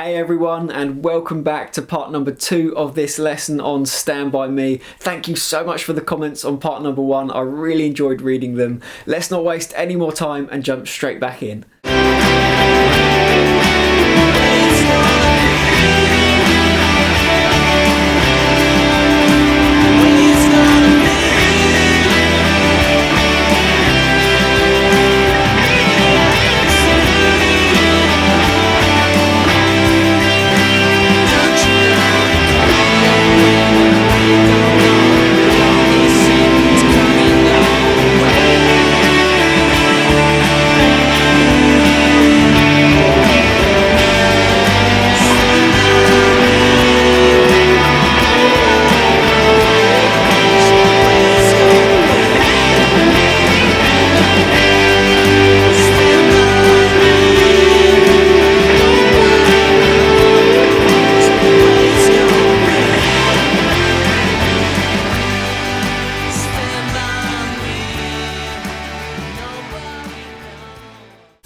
Hey everyone, and welcome back to part number 2 of this lesson on Stand By Me. Thank you so much for the comments on part number 1. I really enjoyed reading them. Let's not waste any more time and jump straight back in.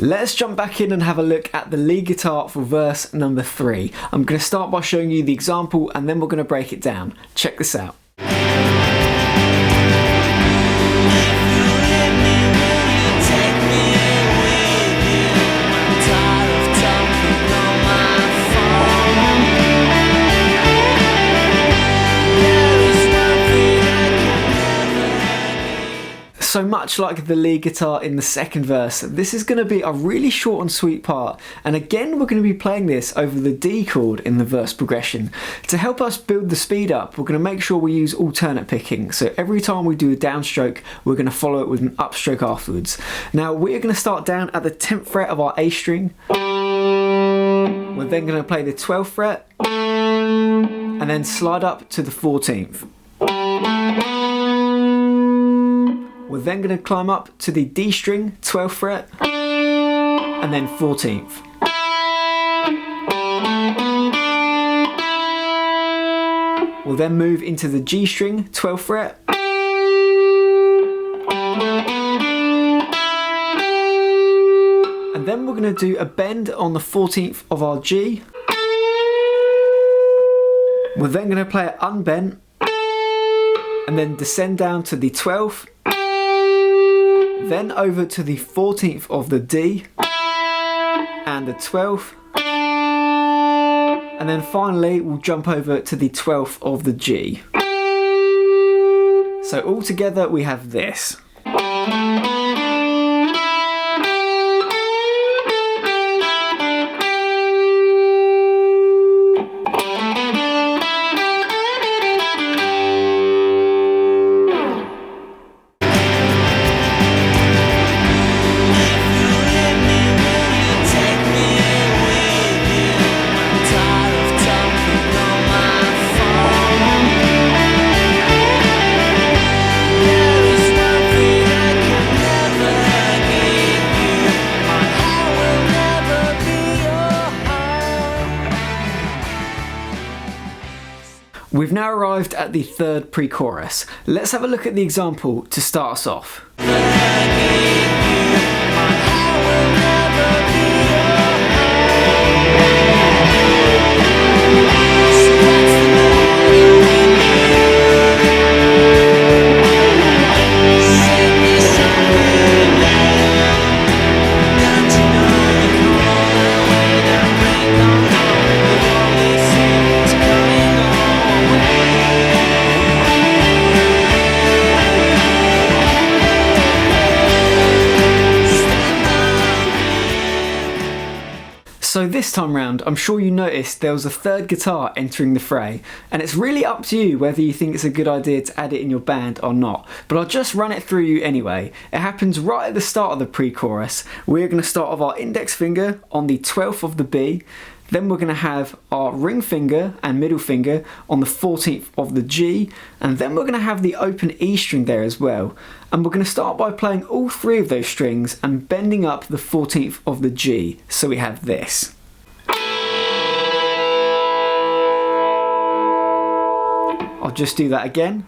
Let's jump back in and have a look at the lead guitar for verse number 3. I'm going to start by showing you the example and then we're going to break it down. Check this out. So much like the lead guitar in the second verse, this is going to be a really short and sweet part, and again we're going to be playing this over the D chord in the verse progression. To help us build the speed up, we're going to make sure we use alternate picking, so every time we do a downstroke we're going to follow it with an upstroke afterwards. Now we're going to start down at the 10th fret of our A string, we're then going to play the 12th fret, and then slide up to the 14th. We're then going to climb up to the D string, 12th fret, and then 14th. We'll then move into the G string, 12th fret, and then we're going to do a bend on the 14th of our G. We're then going to play it unbent, and then descend down to the 12th, then over to the 14th of the D, and the 12th, and then finally we'll jump over to the 12th of the G. So all together we have this. We've now arrived at the third pre-chorus. Let's have a look at the example to start us off. So this time round, I'm sure you noticed there was a third guitar entering the fray, and it's really up to you whether you think it's a good idea to add it in your band or not, but I'll just run it through you anyway. It happens right at the start of the pre-chorus. We're going to start with our index finger on the 12th of the B, then we're going to have our ring finger and middle finger on the 14th of the G, and then we're going to have the open E string there as well. And we're going to start by playing all 3 of those strings and bending up the 14th of the G. So we have this. I'll just do that again.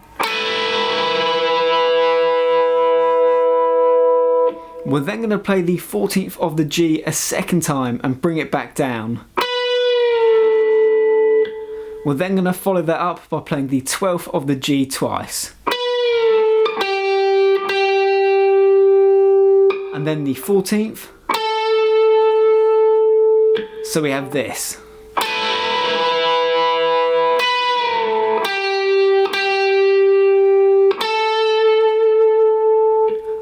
We're then going to play the 14th of the G a second time and bring it back down. We're then going to follow that up by playing the 12th of the G twice. And then the 14th. So we have this.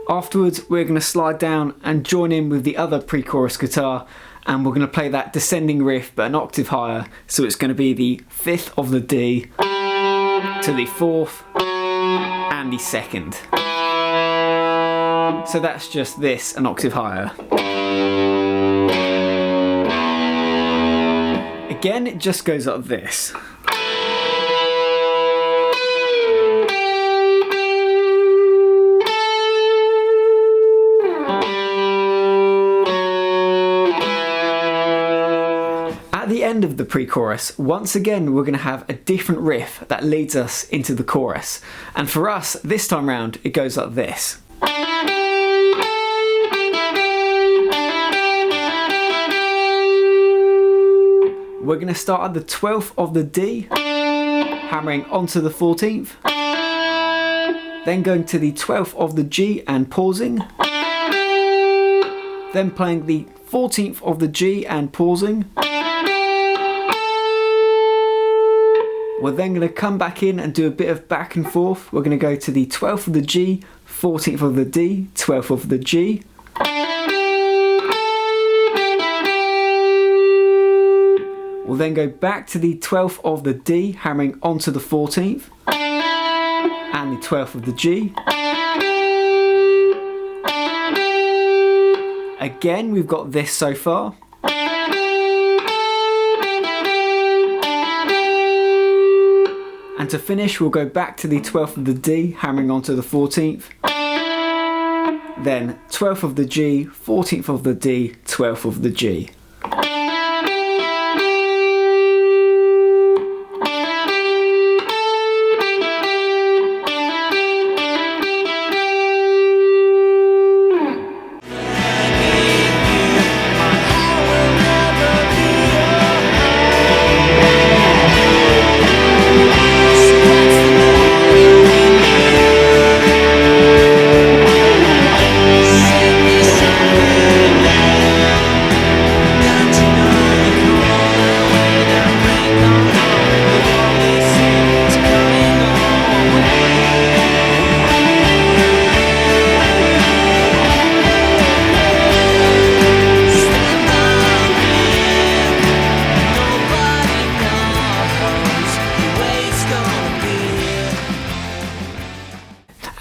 Afterwards, we're going to slide down and join in with the other pre-chorus guitar, and we're going to play that descending riff but an octave higher. So it's going to be the 5th of the D to the 4th and the 2nd. So that's just this, an octave higher. Again, it just goes like this. At the end of the pre-chorus, once again we're going to have a different riff that leads us into the chorus. And for us, this time round, it goes like this. We're going to start at the 12th of the D, hammering onto the 14th, then going to the 12th of the G and pausing, then playing the 14th of the G and pausing. We're then going to come back in and do a bit of back and forth. We're going to go to the 12th of the G, 14th of the D, 12th of the G. We'll then go back to the 12th of the D, hammering onto the 14th, and the 12th of the G. Again, we've got this so far. And to finish, we'll go back to the 12th of the D, hammering onto the 14th. Then 12th of the G, 14th of the D, 12th of the G.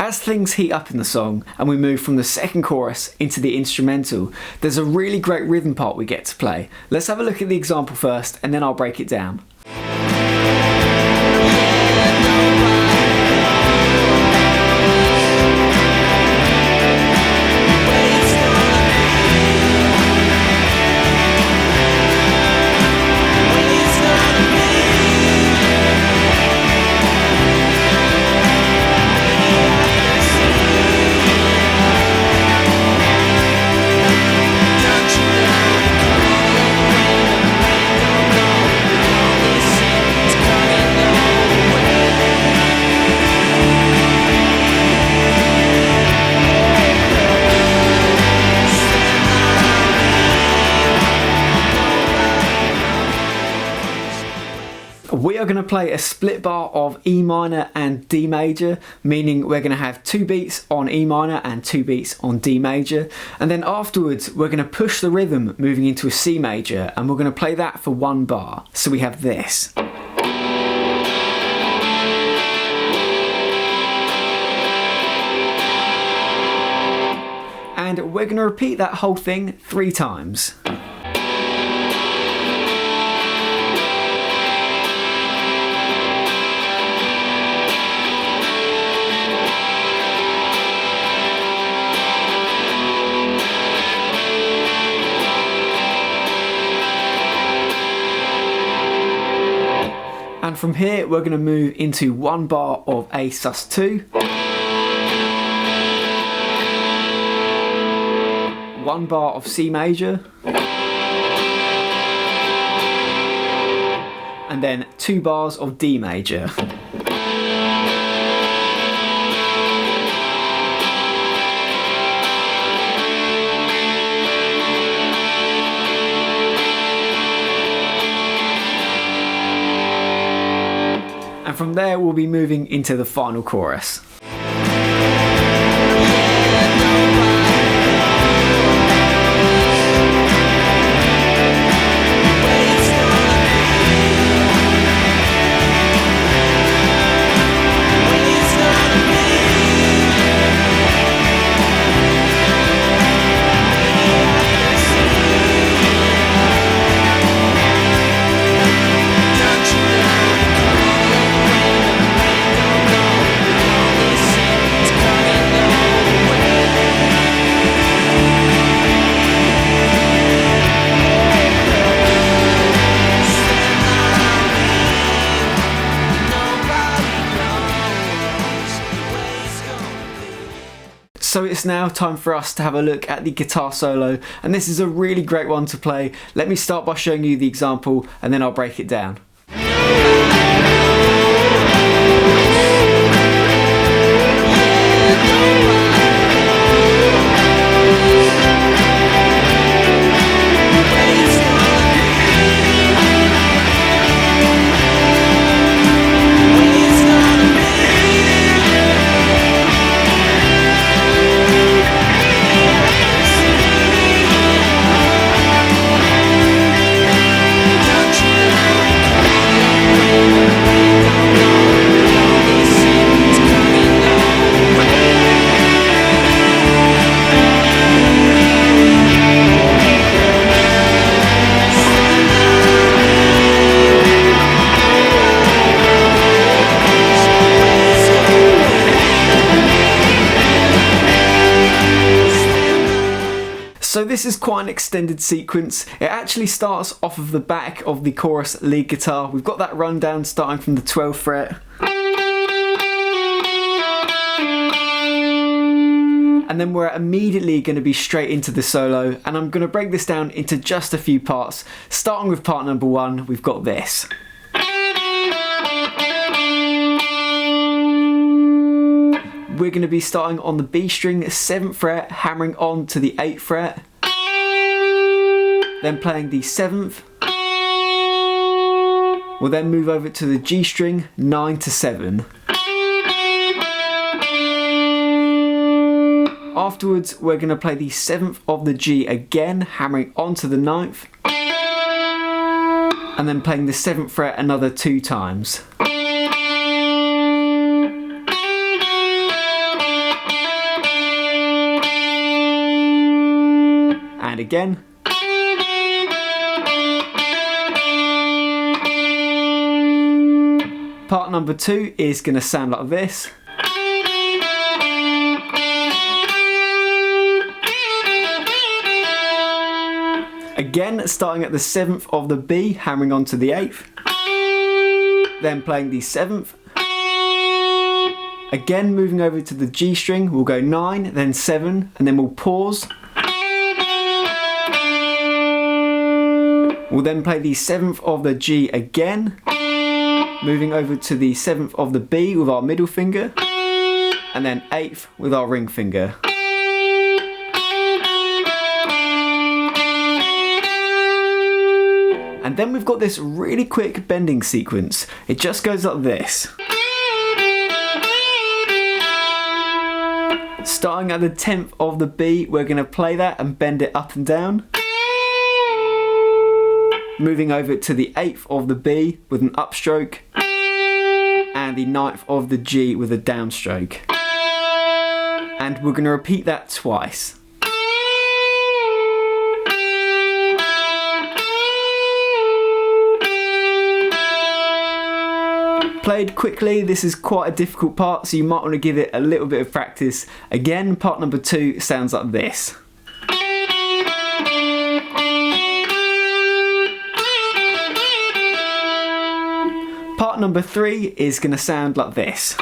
As things heat up in the song and we move from the second chorus into the instrumental, there's a really great rhythm part we get to play. Let's have a look at the example first and then I'll break it down. We are going to play a split bar of E minor and D major, meaning we're going to have 2 beats on E minor and 2 beats on D major, and then afterwards we're going to push the rhythm moving into a C major, and we're going to play that for 1 bar. So we have this. And we're going to repeat that whole thing 3 times. And from here we're going to move into 1 bar of A sus2, 1 bar of C major, and then 2 bars of D major. And from there we'll be moving into the final chorus. So it's now time for us to have a look at the guitar solo, and this is a really great one to play. Let me start by showing you the example and then I'll break it down. So this is quite an extended sequence. It actually starts off of the back of the chorus lead guitar. We've got that rundown starting from the 12th fret. And then we're immediately going to be straight into the solo, and I'm going to break this down into just a few parts. Starting with part number 1, we've got this. We're going to be starting on the B string, 7th fret, hammering on to the 8th fret, then playing the 7th. We'll then move over to the G string, 9 to 7. Afterwards, we're going to play the 7th of the G again, hammering onto the 9th, and then playing the 7th fret another 2 times. And again. Part number 2 is going to sound like this. Again, starting at the 7th of the B, hammering onto the 8th, then playing the 7th. Again, moving over to the G string, we'll go 9, then 7, and then we'll pause. We'll then play the 7th of the G again, moving over to the 7th of the B with our middle finger, and then 8th with our ring finger. And then we've got this really quick bending sequence. It just goes like this. Starting at the 10th of the B, we're going to play that and bend it up and down. Moving over to the 8th of the B with an upstroke, and the 9th of the G with a downstroke. And we're going to repeat that twice. Played quickly, this is quite a difficult part, so you might want to give it a little bit of practice. Again, part number 2 sounds like this. Part number 3 is going to sound like this.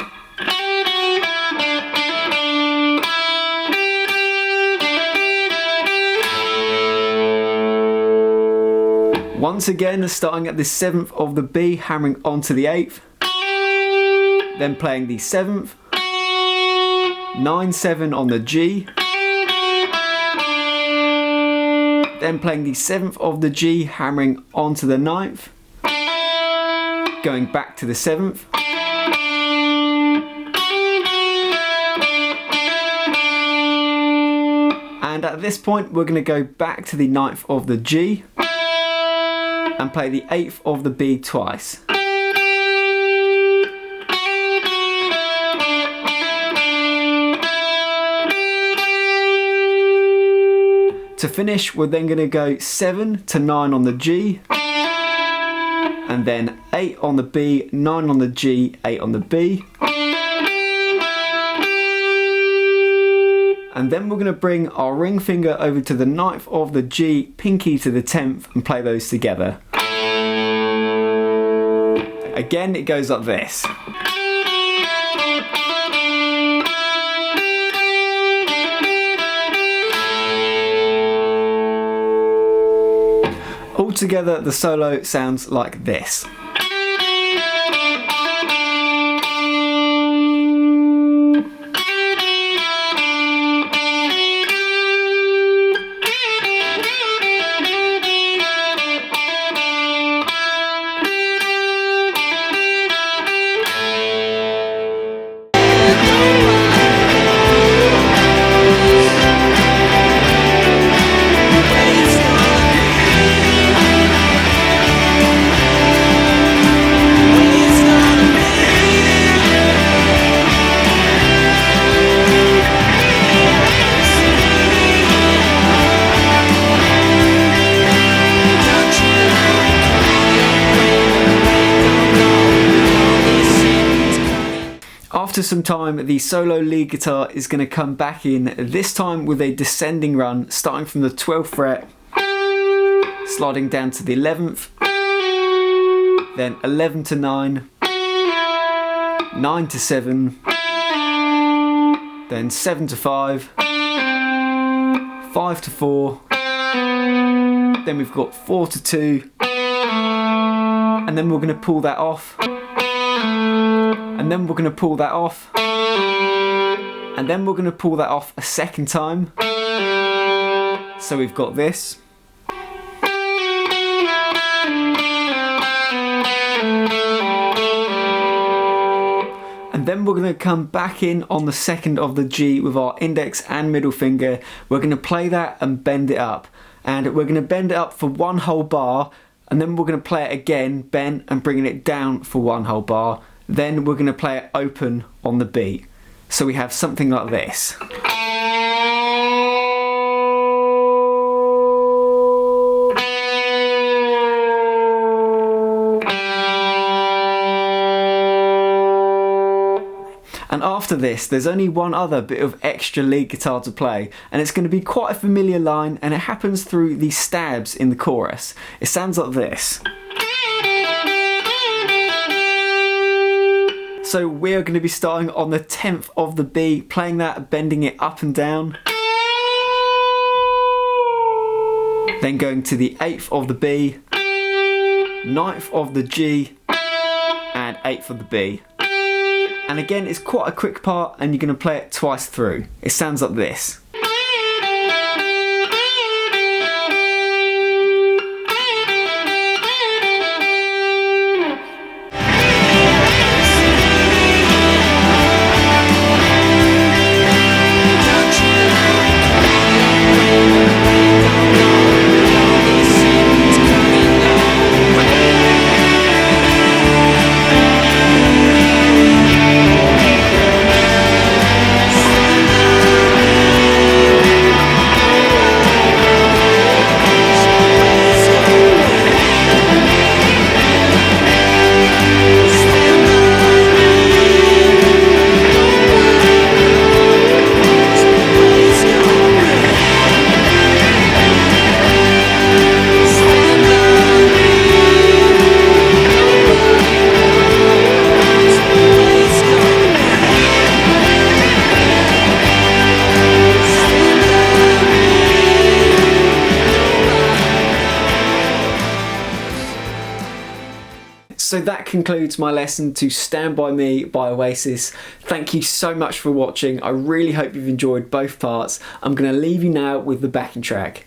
Once again, starting at the 7th of the B, hammering onto the 8th, then playing the 7th, 9-7 on the G, then playing the 7th of the G, hammering onto the 9th, going back to the 7th, and at this point we're going to go back to the 9th of the G and play the 8th of the B twice. To finish, we're then going to go 7 to 9 on the G, and then 8 on the B, 9 on the G, 8 on the B. And then we're going to bring our ring finger over to the 9th of the G, pinky to the 10th, and play those together. Again, it goes like this. Altogether, the solo sounds like this. After some time, the solo lead guitar is going to come back in, this time with a descending run, starting from the 12th fret, sliding down to the 11th, then 11 to 9, 9 to 7, then 7 to 5, 5 to 4, then we've got 4 to 2, and then we're going to pull that off. And then we're going to pull that off, and then we're going to pull that off a second time. So we've got this. And then we're going to come back in on the 2nd of the G with our index and middle finger. We're going to play that and bend it up. And we're going to bend it up for one whole bar, and then we're going to play it again, bent, and bringing it down for one whole bar. Then we're going to play it open on the beat. So we have something like this. And after this, there's only one other bit of extra lead guitar to play, and it's going to be quite a familiar line, and it happens through the stabs in the chorus. It sounds like this. So we're going to be starting on the 10th of the B, playing that, bending it up and down. Then going to the 8th of the B, 9th of the G, and 8th of the B. And again, it's quite a quick part, and you're going to play it twice through. It sounds like this. So that concludes my lesson to Stand By Me by Oasis. Thank you so much for watching. I really hope you've enjoyed both parts. I'm going to leave you now with the backing track.